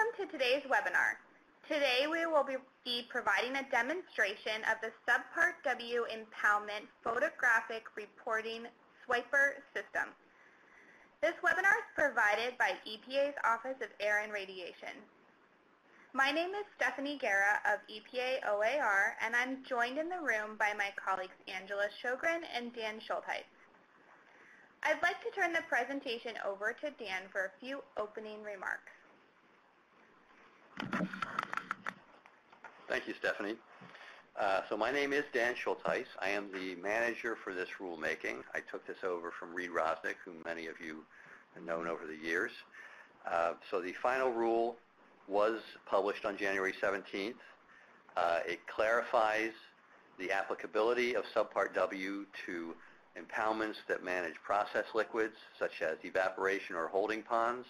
Welcome to today's webinar. Today we will be providing a demonstration of the Subpart W Impoundment Photographic Reporting SWIPR system. This webinar is provided by EPA's Office of Air and Radiation. My name is Stephanie Guerra of EPA OAR, and I'm joined in the room by my colleagues Angela Sjogren and Dan Schultheis. I'd like to turn the presentation over to Dan for a few opening remarks. Thank you, Stephanie. So my name is Dan Schultheis. I am the manager for this rulemaking. I took this over from Reed Rosnick, whom many of you have known over the years. So the final rule was published on January 17th. It clarifies the applicability of Subpart W to impoundments that manage process liquids, such as evaporation or holding ponds.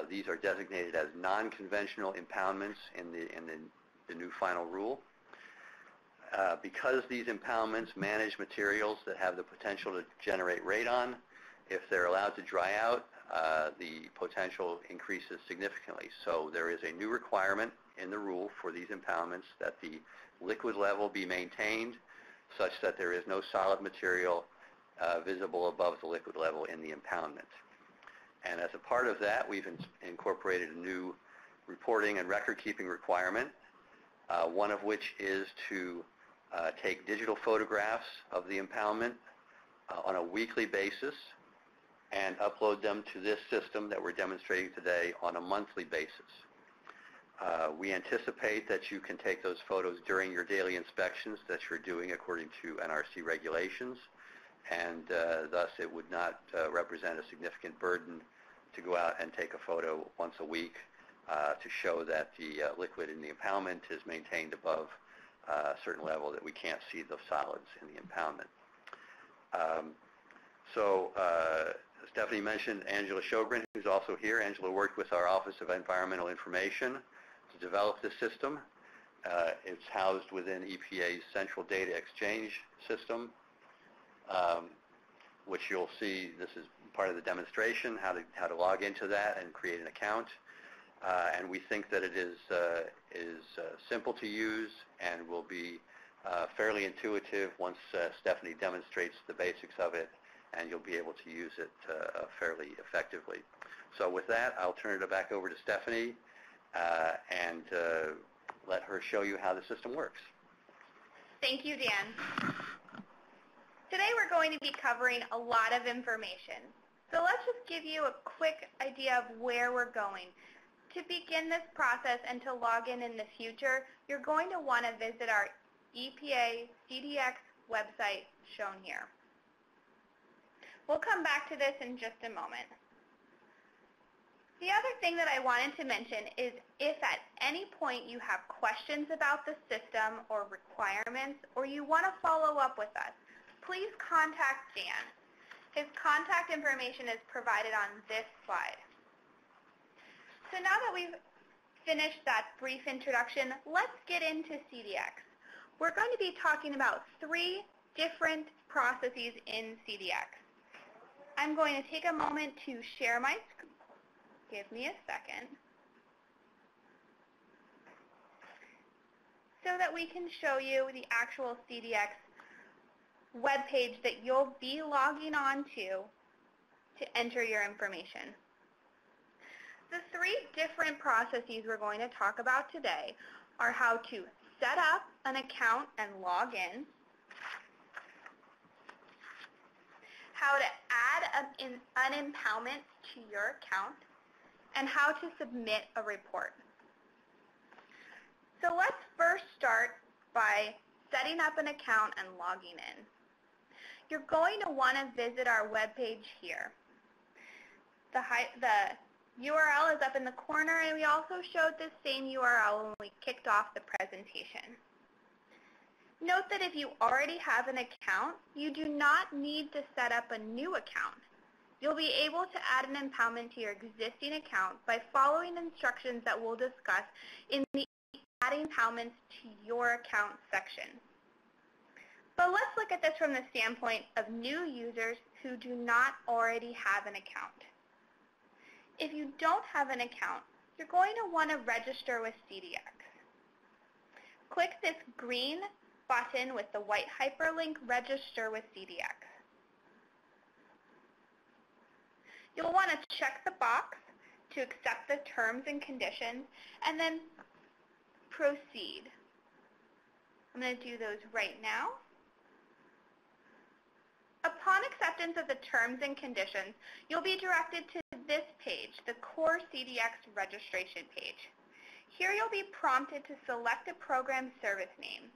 These are designated as non-conventional impoundments in the new final rule. Because these impoundments manage materials that have the potential to generate radon, if they're allowed to dry out, the potential increases significantly. So there is a new requirement in the rule for these impoundments that the liquid level be maintained such that there is no solid material visible above the liquid level in the impoundment. And as a part of that, we've incorporated a new reporting and record-keeping requirement, one of which is to take digital photographs of the impoundment on a weekly basis and upload them to this system that we're demonstrating today on a monthly basis. We anticipate that you can take those photos during your daily inspections that you're doing according to NRC regulations, and thus it would not represent a significant burden to go out and take a photo once a week to show that the liquid in the impoundment is maintained above a certain level that we can't see the solids in the impoundment. Stephanie mentioned Angela Sjogren, who's also here. Angela worked with our Office of Environmental Information to develop this system. It's housed within EPA's Central Data Exchange System, which you'll see. This is part of the demonstration, how to log into that and create an account. And we think that it is simple to use and will be fairly intuitive once Stephanie demonstrates the basics of it, and you'll be able to use it fairly effectively. So with that, I'll turn it back over to Stephanie and let her show you how the system works. Thank you, Dan. Today we're going to be covering a lot of information. So let's just give you a quick idea of where we're going. To begin this process and to log in the future, you're going to want to visit our EPA CDX website shown here. We'll come back to this in just a moment. The other thing that I wanted to mention is if at any point you have questions about the system or requirements, or you want to follow up with us, please contact Dan. His contact information is provided on this slide. So now that we've finished that brief introduction, let's get into CDX. We're going to be talking about 3 different processes in CDX. I'm going to take a moment to share my screen. Give me a second. So that we can show you the actual CDX web page that you'll be logging on to enter your information. The 3 different processes we're going to talk about today are how to set up an account and log in, how to add an impoundment to your account, and how to submit a report. So let's first start by setting up an account and logging in. You're going to want to visit our web page here. The URL is up in the corner, and we also showed this same URL when we kicked off the presentation. Note that if you already have an account, you do not need to set up a new account. You'll be able to add an impoundment to your existing account by following instructions that we'll discuss in the Adding Impoundments to Your Account section. But let's look at this from the standpoint of new users who do not already have an account. If you don't have an account, you're going to want to register with CDX. Click this green button with the white hyperlink, Register with CDX. You'll want to check the box to accept the terms and conditions, and then proceed. I'm going to do those right now. Upon acceptance of the terms and conditions, you'll be directed to this page, the Core CDX registration page. Here you'll be prompted to select a program service name.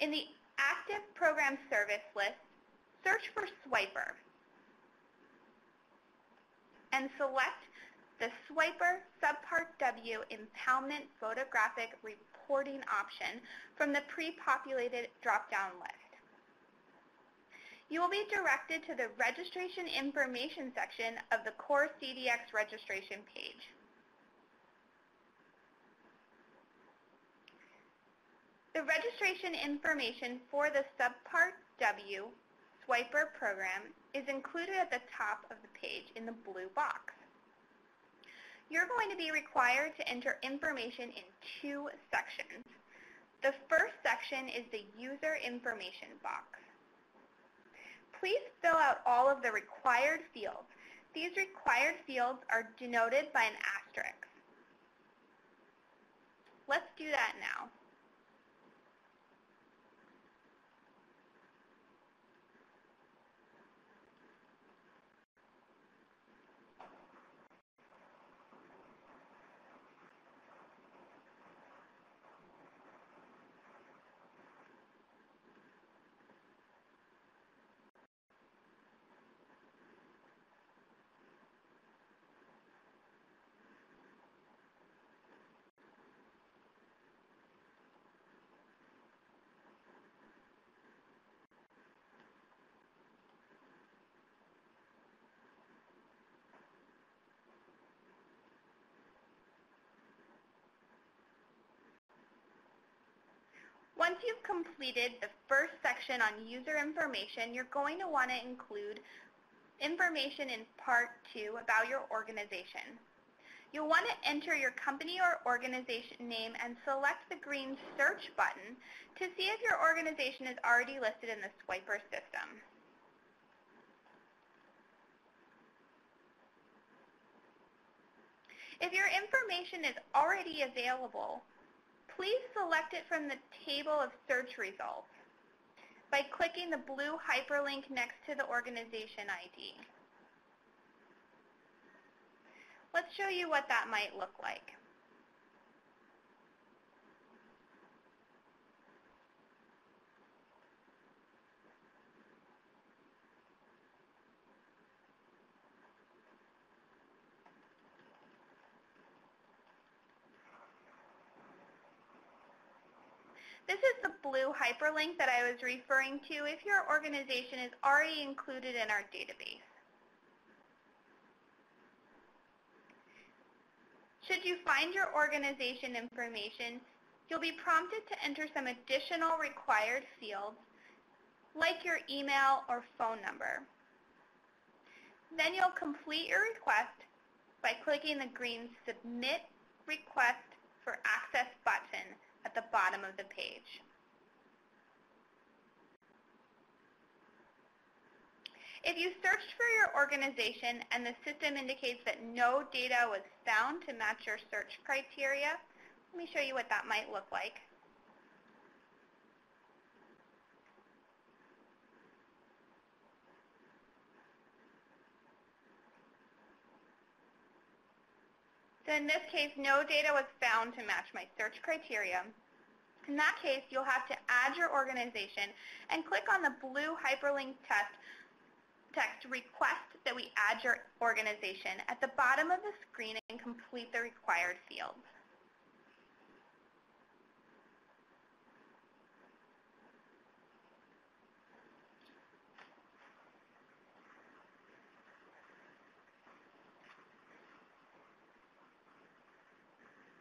In the active program service list, search for SWIPR and select the SWIPR Subpart W Impoundment Photographic Reporting option from the pre-populated drop-down list. You will be directed to the Registration Information section of the Core CDX registration page. The registration information for the Subpart W SWIPR program is included at the top of the page in the blue box. You're going to be required to enter information in two sections. The first section is the User Information box. Please fill out all of the required fields. These required fields are denoted by an asterisk. Let's do that now. Once you've completed the first section on user information, you're going to want to include information in Part 2 about your organization. You'll want to enter your company or organization name and select the green search button to see if your organization is already listed in the SWIPR system. If your information is already available, please select it from the table of search results by clicking the blue hyperlink next to the organization ID. Let's show you what that might look like. This is the blue hyperlink that I was referring to if your organization is already included in our database. Should you find your organization information, you'll be prompted to enter some additional required fields, like your email or phone number. Then you'll complete your request by clicking the green Submit Request for Access button at the bottom of the page. If you searched for your organization and the system indicates that no data was found to match your search criteria, let me show you what that might look like. So in this case, no data was found to match my search criteria. In that case, you'll have to add your organization and click on the blue hyperlink text request that we add your organization at the bottom of the screen and complete the required fields.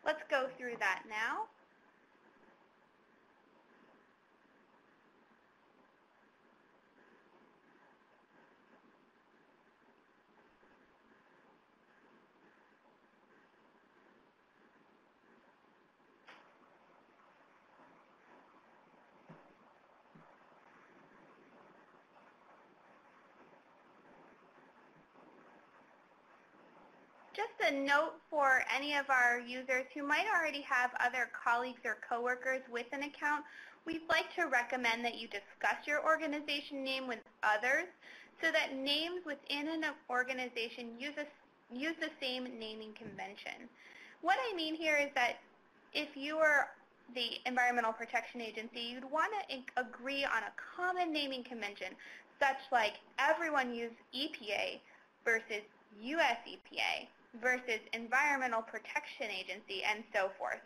Let's go through that now. just a note for any of our users who might already have other colleagues or coworkers with an account, we'd like to recommend that you discuss your organization name with others so that names within an organization use the same naming convention. What I mean here is that if you are the Environmental Protection Agency, you'd want to agree on a common naming convention, such like everyone use EPA versus US EPA versus Environmental Protection Agency, and so forth.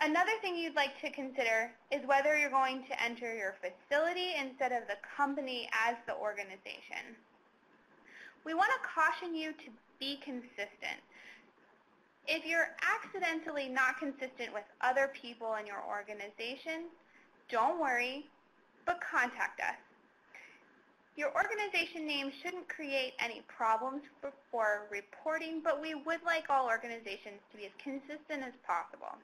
Another thing you'd like to consider is whether you're going to enter your facility instead of the company as the organization. We want to caution you to be consistent. If you're accidentally not consistent with other people in your organization, don't worry, but contact us. Your organization name shouldn't create any problems for reporting, but we would like all organizations to be as consistent as possible.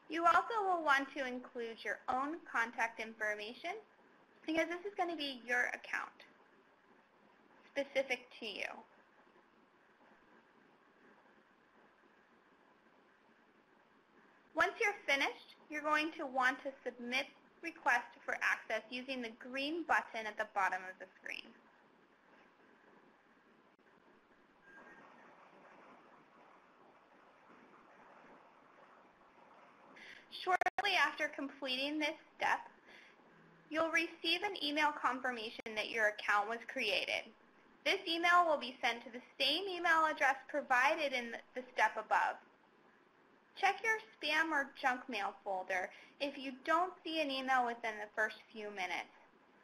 You also will want to include your own contact information because this is going to be your account, specific to you. Once you're finished, you're going to want to submit request for access using the green button at the bottom of the screen. Shortly after completing this step, you'll receive an email confirmation that your account was created. This email will be sent to the same email address provided in the step above. Check your spam or junk mail folder if you don't see an email within the first few minutes.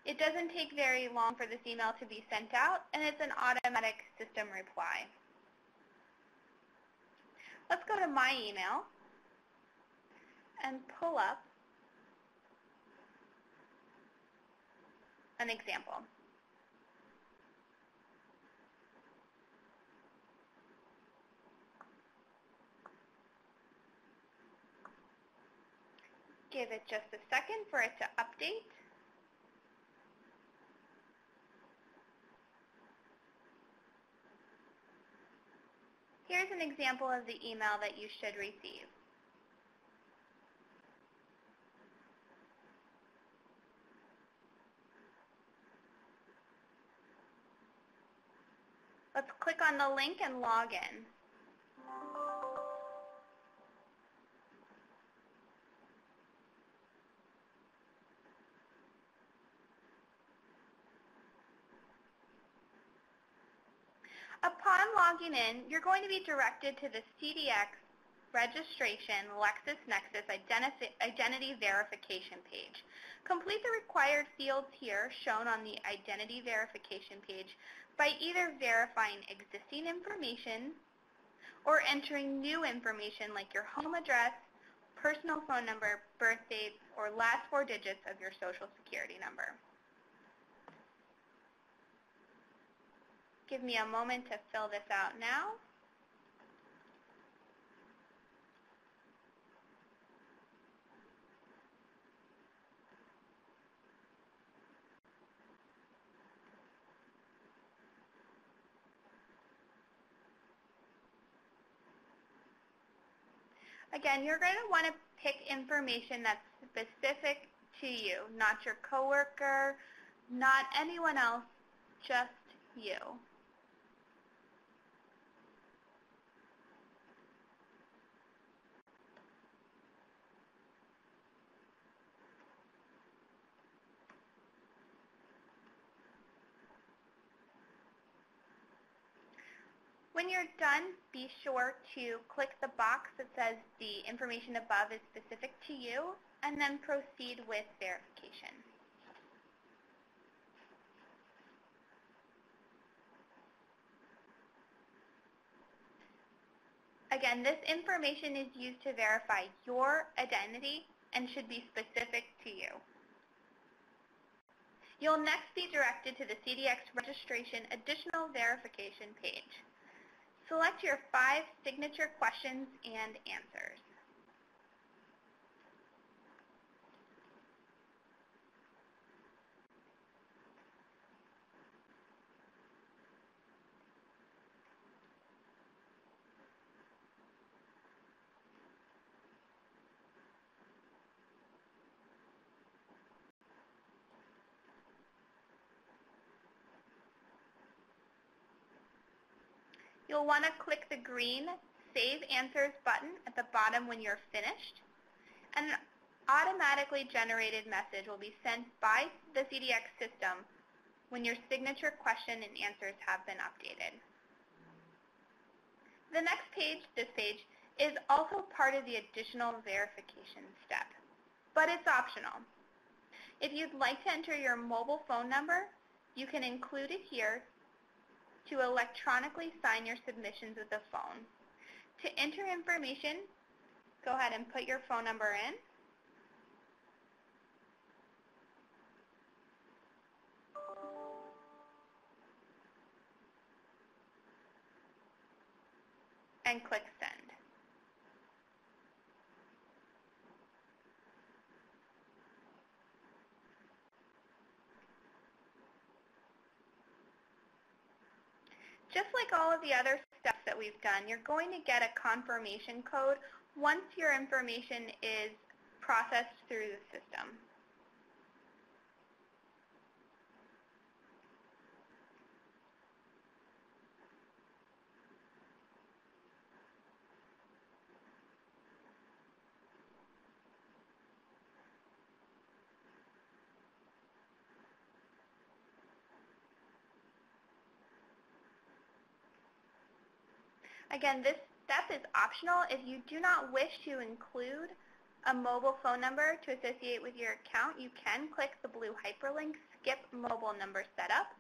It doesn't take very long for this email to be sent out, and it's an automatic system reply. Let's go to my email and pull up an example. Give it just a second for it to update. Here's an example of the email that you should receive. Let's click on the link and log in. Upon logging in, you're going to be directed to the CDX registration LexisNexis identity verification page. Complete the required fields here shown on the identity verification page by either verifying existing information or entering new information like your home address, personal phone number, birth date, or last 4 digits of your Social Security number. Give me a moment to fill this out now. Again, you're going to want to pick information that's specific to you, not your coworker, not anyone else, just you. When you're done, be sure to click the box that says the information above is specific to you, and then proceed with verification. Again, this information is used to verify your identity and should be specific to you. You'll next be directed to the CDX Registration Additional Verification page. Select your 5 signature questions and answers. You'll want to click the green Save Answers button at the bottom when you're finished. An automatically generated message will be sent by the CDX system when your signature question and answers have been updated. The next page, this page, is also part of the additional verification step, but it's optional. If you'd like to enter your mobile phone number, you can include it here to electronically sign your submissions with the phone. To enter information, go ahead and put your phone number in. And click Send. Just like all of the other steps that we've done, you're going to get a confirmation code once your information is processed through the system. Again, this step is optional. If you do not wish to include a mobile phone number to associate with your account, you can click the blue hyperlink, Skip Mobile Number Setup.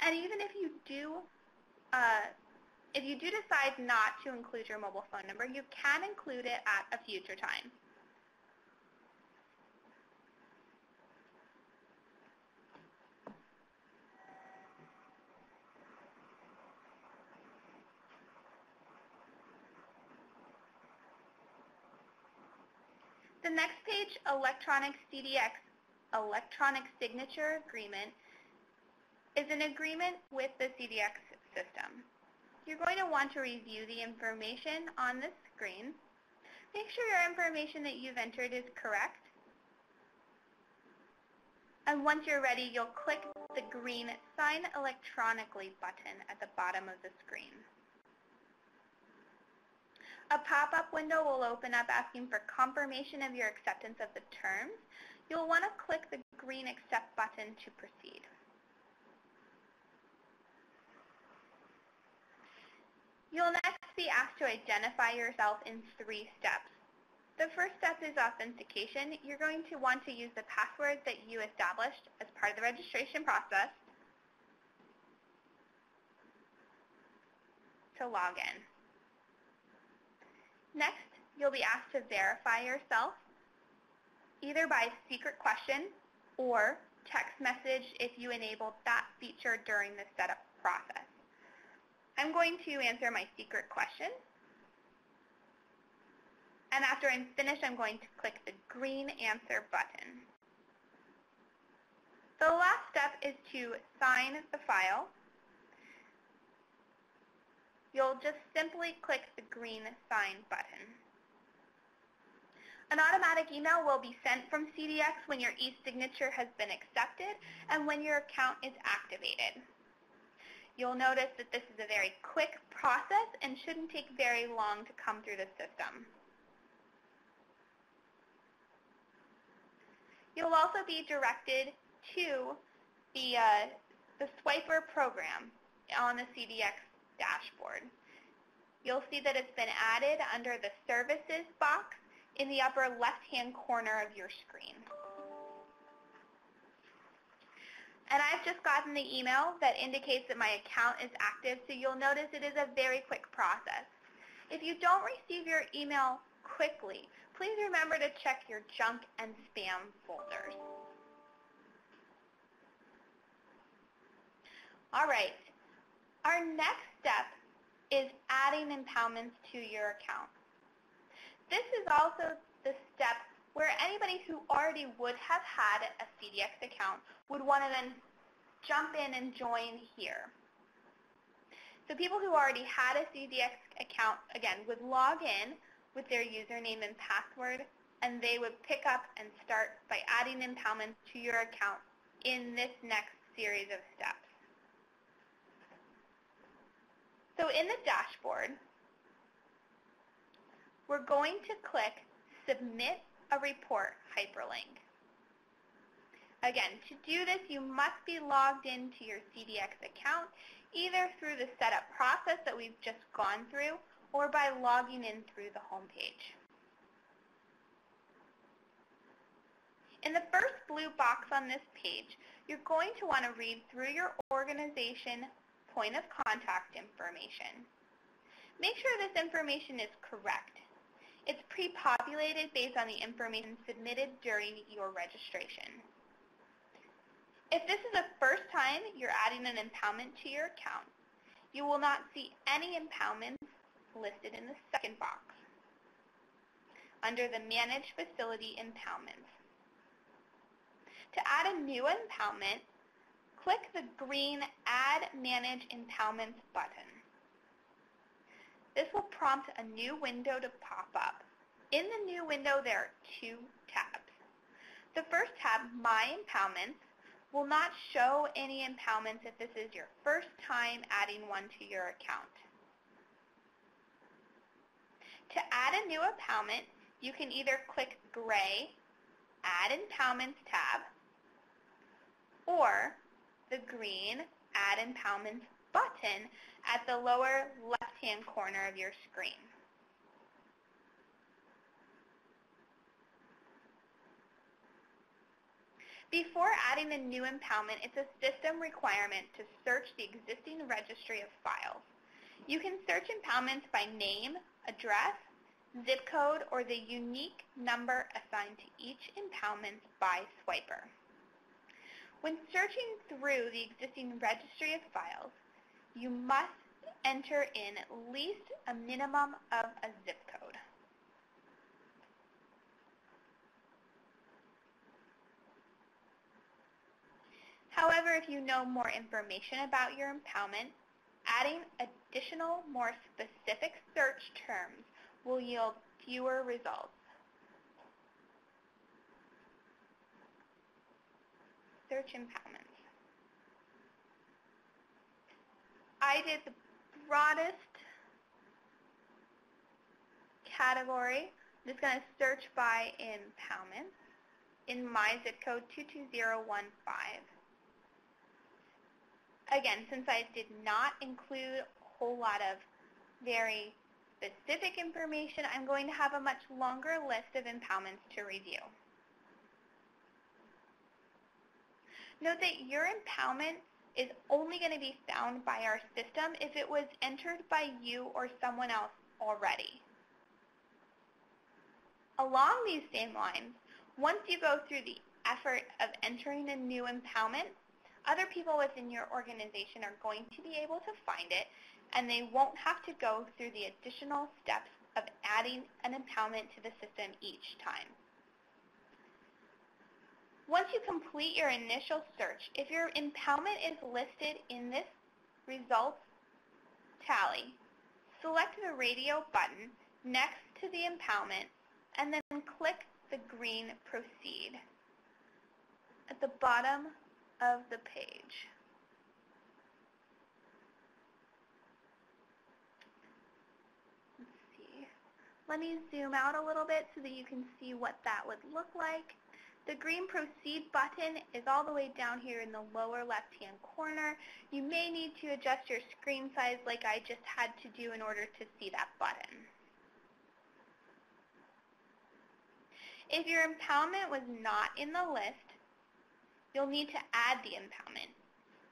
And even if you do decide not to include your mobile phone number, you can include it at a future time. The next page, Electronic CDX Electronic Signature Agreement, is an agreement with the CDX system. You're going to want to review the information on this screen. Make sure your information that you've entered is correct. And once you're ready, you'll click the green Sign Electronically button at the bottom of the screen. A pop-up window will open up asking for confirmation of your acceptance of the terms. You'll want to click the green Accept button to proceed. You'll next be asked to identify yourself in 3 steps. The first step is authentication. You're going to want to use the password that you established as part of the registration process to log in. Next, you'll be asked to verify yourself either by secret question or text message if you enabled that feature during the setup process. I'm going to answer my secret question. And after I'm finished, I'm going to click the green Answer button. The last step is to sign the file. You'll just simply click the green Sign button. An automatic email will be sent from CDX when your e-signature has been accepted and when your account is activated. You'll notice that this is a very quick process and shouldn't take very long to come through the system. You'll also be directed to the SWIPR program on the CDX dashboard. You'll see that it's been added under the Services box in the upper left-hand corner of your screen. And I've just gotten the email that indicates that my account is active, so you'll notice it is a very quick process. If you don't receive your email quickly, please remember to check your junk and spam folders. All right. Our next step is adding impoundments to your account. This is also the step where anybody who already would have had a CDX account would want to then jump in and join here. So people who already had a CDX account, again, would log in with their username and password, and they would pick up and start by adding impoundments to your account in this next series of steps. So in the dashboard, we're going to click Submit a Report hyperlink. Again, to do this, you must be logged into your CDX account, either through the setup process that we've just gone through, or by logging in through the home page. In the first blue box on this page, you're going to want to read through your organization point of contact information. Make sure this information is correct. It's pre-populated based on the information submitted during your registration. If this is the first time you're adding an impoundment to your account, you will not see any impoundments listed in the second box under the Manage Facility Impoundments. To add a new impoundment, click the green Add Manage Impoundments button. This will prompt a new window to pop up. In the new window, there are two tabs. The first tab, My Impoundments, will not show any impoundments if this is your first time adding one to your account. To add a new impoundment, you can either click gray Add Impoundments tab or the green Add Impoundments button at the lower left-hand corner of your screen. Before adding a new impoundment, it's a system requirement to search the existing registry of files. You can search impoundments by name, address, zip code, or the unique number assigned to each impoundment by SWIPR. When searching through the existing registry of files, you must enter in at least a minimum of a zip code. However, if you know more information about your impoundment, adding additional, more specific search terms will yield fewer results. Search impoundments. I did the broadest category. I'm just going to search by impoundments in my zip code 22015. Again, since I did not include a whole lot of very specific information, I'm going to have a much longer list of impoundments to review. Note that your impoundment is only going to be found by our system if it was entered by you or someone else already. Along these same lines, once you go through the effort of entering a new impoundment, other people within your organization are going to be able to find it, and they won't have to go through the additional steps of adding an impoundment to the system each time. Once you complete your initial search, if your impoundment is listed in this results tally, select the radio button next to the impoundment and then click the green Proceed at the bottom of the page. Let's see. Let me zoom out a little bit so that you can see what that would look like. The green Proceed button is all the way down here in the lower left-hand corner. You may need to adjust your screen size like I just had to do in order to see that button. If your impoundment was not in the list, you'll need to add the impoundment.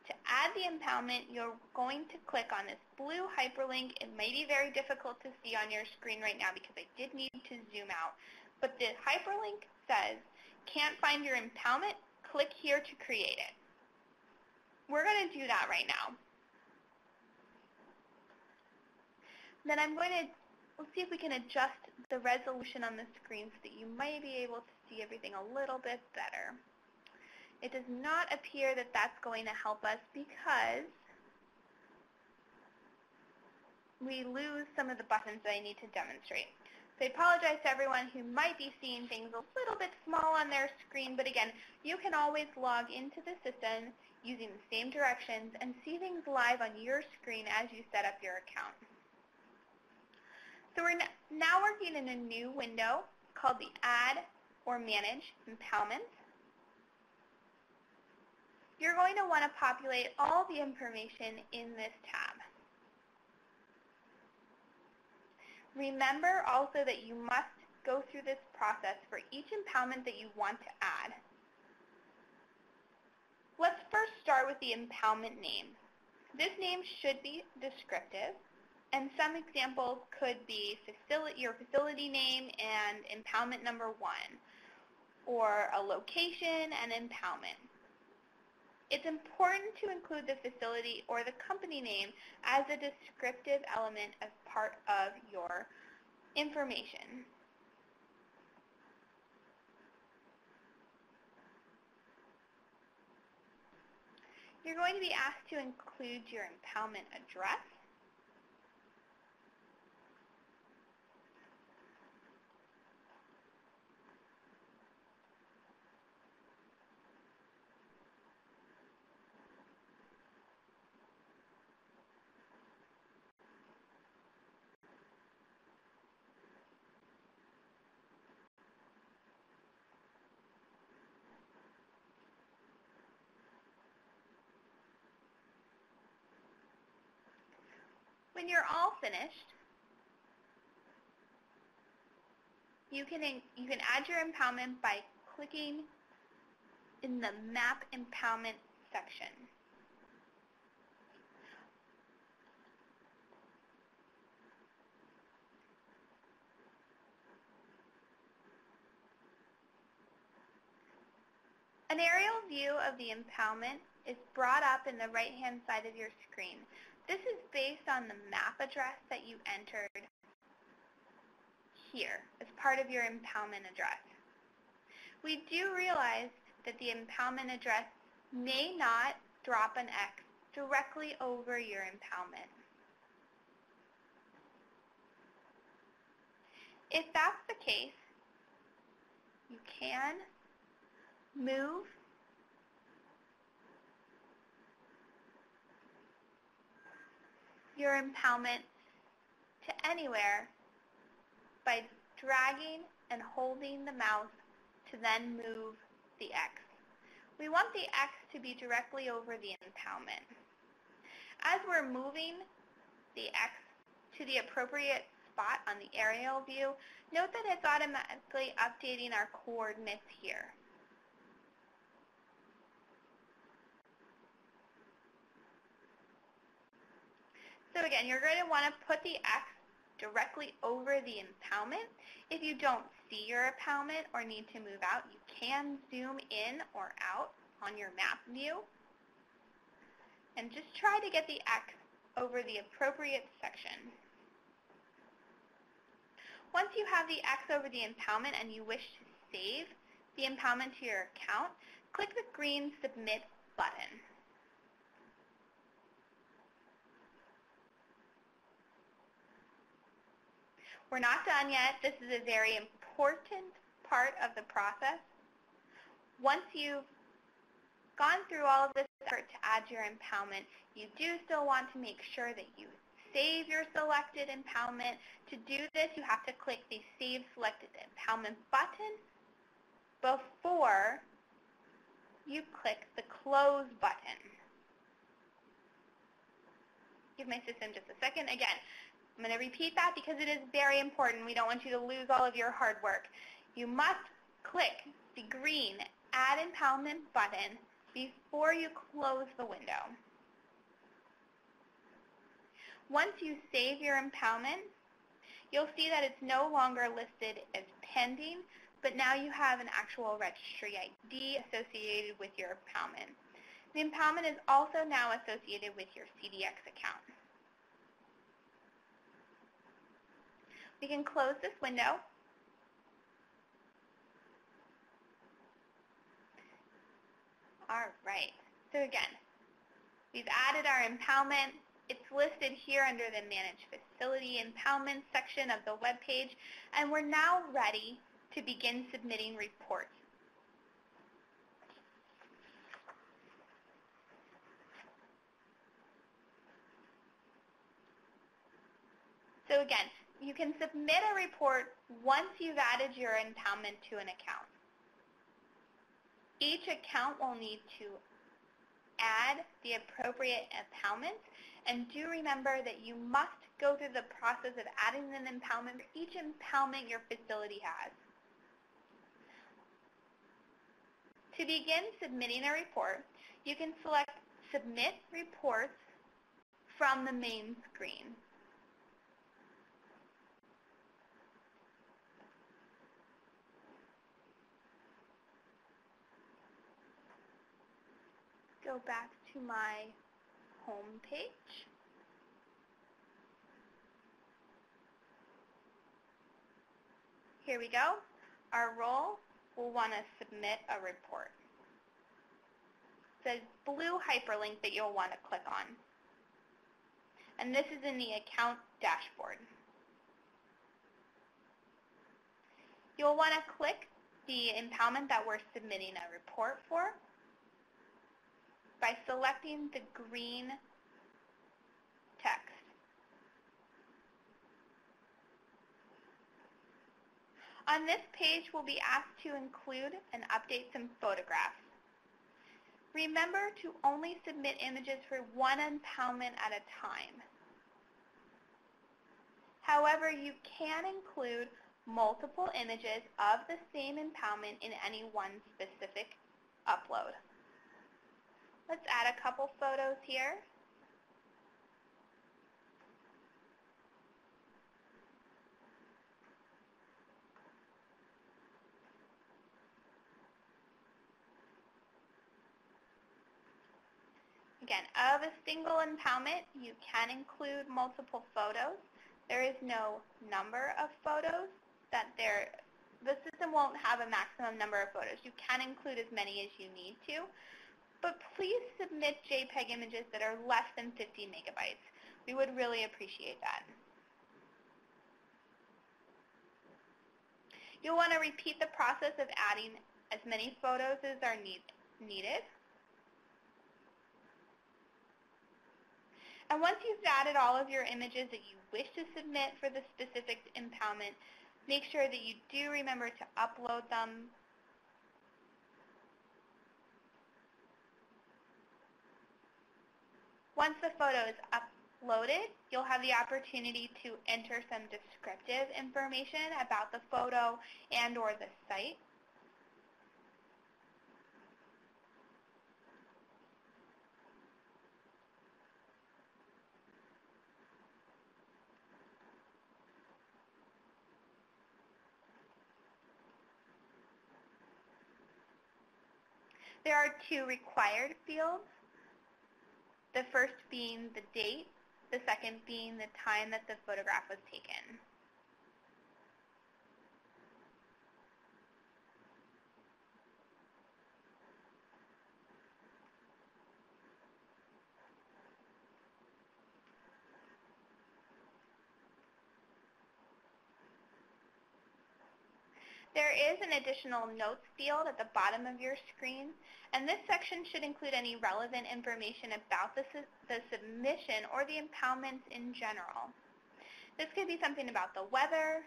To add the impoundment, you're going to click on this blue hyperlink. It may be very difficult to see on your screen right now because I did need to zoom out. But the hyperlink says, "Can't find your impoundment? Click here to create it." we're going to do that right now. Then we'll see if we can adjust the resolution on the screen so that you might be able to see everything a little bit better. It does not appear that that's going to help us because we lose some of the buttons that I need to demonstrate. So I apologize to everyone who might be seeing things a little bit small on their screen, but again, you can always log into the system using the same directions and see things live on your screen as you set up your account. So we're now working in a new window called the Add or Manage Impoundments. You're going to want to populate all the information in this tab. Remember also that you must go through this process for each impoundment that you want to add. Let's first start with the impoundment name. This name should be descriptive, and some examples could be your facility name and impoundment number 1, or a location and impoundment. It's important to include the facility or the company name as a descriptive element as part of your information. You're going to be asked to include your impoundment address. When you're all finished, you can add your impoundment by clicking in the Map Impoundment section. An aerial view of the impoundment is brought up in the right-hand side of your screen. This is based on the map address that you entered here as part of your impoundment address. We do realize that the impoundment address may not drop an X directly over your impoundment. If that's the case, you can move your impoundment to anywhere by dragging and holding the mouse to then move the X. We want the X to be directly over the impoundment. As we're moving the X to the appropriate spot on the aerial view, note that it's automatically updating our coordinates here. So again, you're going to want to put the X directly over the impoundment. If you don't see your impoundment or need to move out, you can zoom in or out on your map view. And just try to get the X over the appropriate section. Once you have the X over the impoundment and you wish to save the impoundment to your account, click the green Submit button. We're not done yet. This is a very important part of the process. Once you've gone through all of this effort to add your impoundment, you do still want to make sure that you save your selected impoundment. To do this, you have to click the Save Selected Impoundment button before you click the Close button. Give my system just a second. Again, I'm going to repeat that because it is very important. We don't want you to lose all of your hard work. You must click the green Add Impoundment button before you close the window. Once you save your impoundment, you'll see that it's no longer listed as pending, but now you have an actual registry ID associated with your impoundment. The impoundment is also now associated with your CDX account. We can close this window. All right. So again, we've added our impoundment. It's listed here under the Manage Facility Impoundment section of the web page, and we're now ready to begin submitting reports. So again, you can submit a report once you've added your impoundment to an account. Each account will need to add the appropriate impoundments, and do remember that you must go through the process of adding an impoundment for each impoundment your facility has. To begin submitting a report, you can select Submit Reports from the main screen. Go back to my home page. Here we go. Our role will want to submit a report. It's a blue hyperlink that you'll want to click on. And this is in the account dashboard. You'll want to click the impoundment that we're submitting a report for by selecting the green text. On this page, we'll be asked to include and update some photographs. Remember to only submit images for one impoundment at a time. However, you can include multiple images of the same impoundment in any one specific upload. Let's add a couple photos here. Again, of a single impoundment, you can include multiple photos. There is no number of photos the system won't have a maximum number of photos. You can include as many as you need to, but please submit JPEG images that are less than 50 megabytes. We would really appreciate that. You'll want to repeat the process of adding as many photos as are needed. And once you've added all of your images that you wish to submit for the specific impoundment, make sure that you do remember to upload them. Once the photo is uploaded, you'll have the opportunity to enter some descriptive information about the photo and/or the site. There are two required fields, the first being the date, the second being the time that the photograph was taken. There is an additional notes field at the bottom of your screen, and this section should include any relevant information about the submission or the impoundments in general. This could be something about the weather,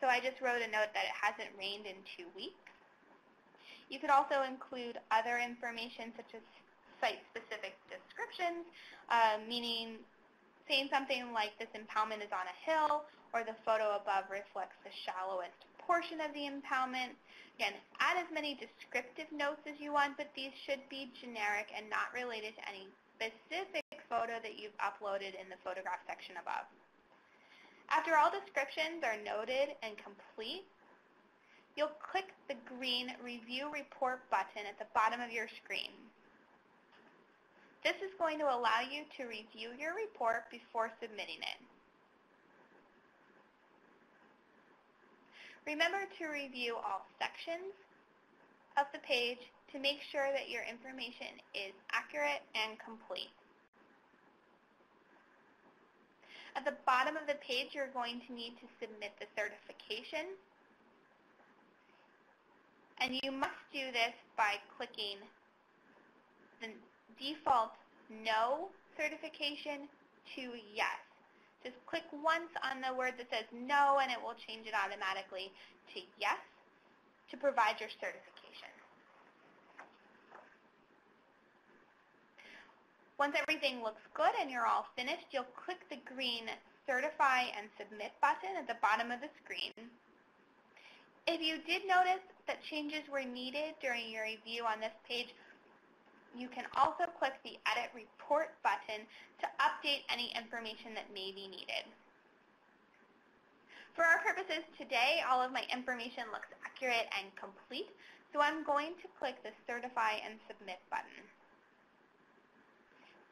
so I just wrote a note that it hasn't rained in 2 weeks. You could also include other information such as site-specific descriptions, meaning saying something like this impoundment is on a hill, or the photo above reflects the shallowest portion of the impoundment. Again, add as many descriptive notes as you want, but these should be generic and not related to any specific photo that you've uploaded in the photograph section above. After all descriptions are noted and complete, you'll click the green Review Report button at the bottom of your screen. This is going to allow you to review your report before submitting it. Remember to review all sections of the page to make sure that your information is accurate and complete. At the bottom of the page, you're going to need to submit the certification. And you must do this by clicking the default No certification to Yes. Just click once on the word that says No and it will change it automatically to Yes to provide your certification. Once everything looks good and you're all finished, you'll click the green Certify and Submit button at the bottom of the screen. If you did notice that changes were needed during your review on this page, you can also click the Edit Report button to update any information that may be needed. For our purposes today, all of my information looks accurate and complete, so I'm going to click the Certify and Submit button.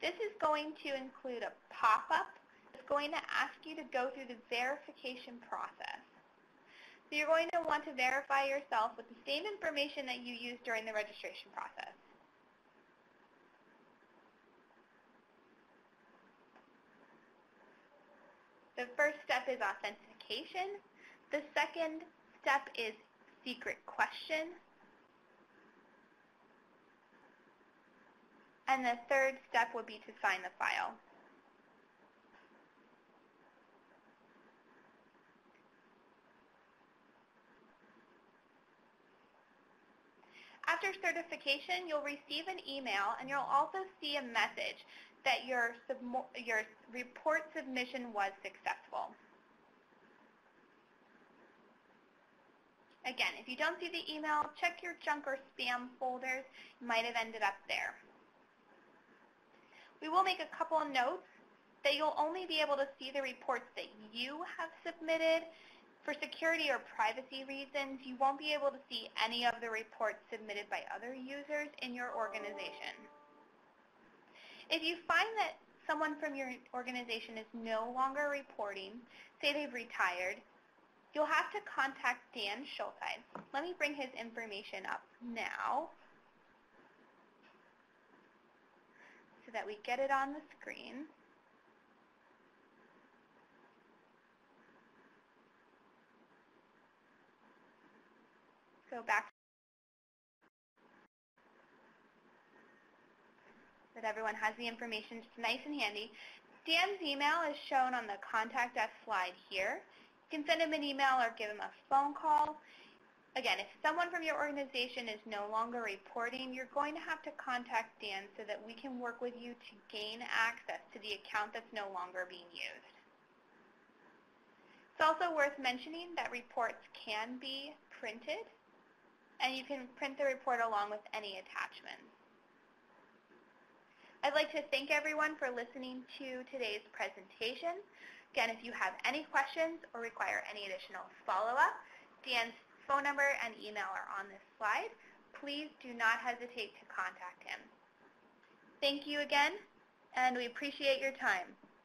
This is going to include a pop-up that's going to ask you to go through the verification process. So you're going to want to verify yourself with the same information that you used during the registration process. The first step is authentication. The second step is secret question. And the third step would be to sign the file. After certification, you'll receive an email and you'll also see a message that your report submission was successful. Again, if you don't see the email, check your junk or spam folders. It might have ended up there. We will make a couple of notes that you'll only be able to see the reports that you have submitted. For security or privacy reasons, you won't be able to see any of the reports submitted by other users in your organization. If you find that someone from your organization is no longer reporting, say they've retired, you'll have to contact Dan Schulteis. Let me bring his information up now so that we get it on the screen. Go back so that everyone has the information just nice and handy. Dan's email is shown on the Contact Us slide here. You can send him an email or give him a phone call. Again, if someone from your organization is no longer reporting, you're going to have to contact Dan so that we can work with you to gain access to the account that's no longer being used. It's also worth mentioning that reports can be printed, and you can print the report along with any attachments. I'd like to thank everyone for listening to today's presentation. Again, if you have any questions or require any additional follow-up, Dan's phone number and email are on this slide. Please do not hesitate to contact him. Thank you again, and we appreciate your time.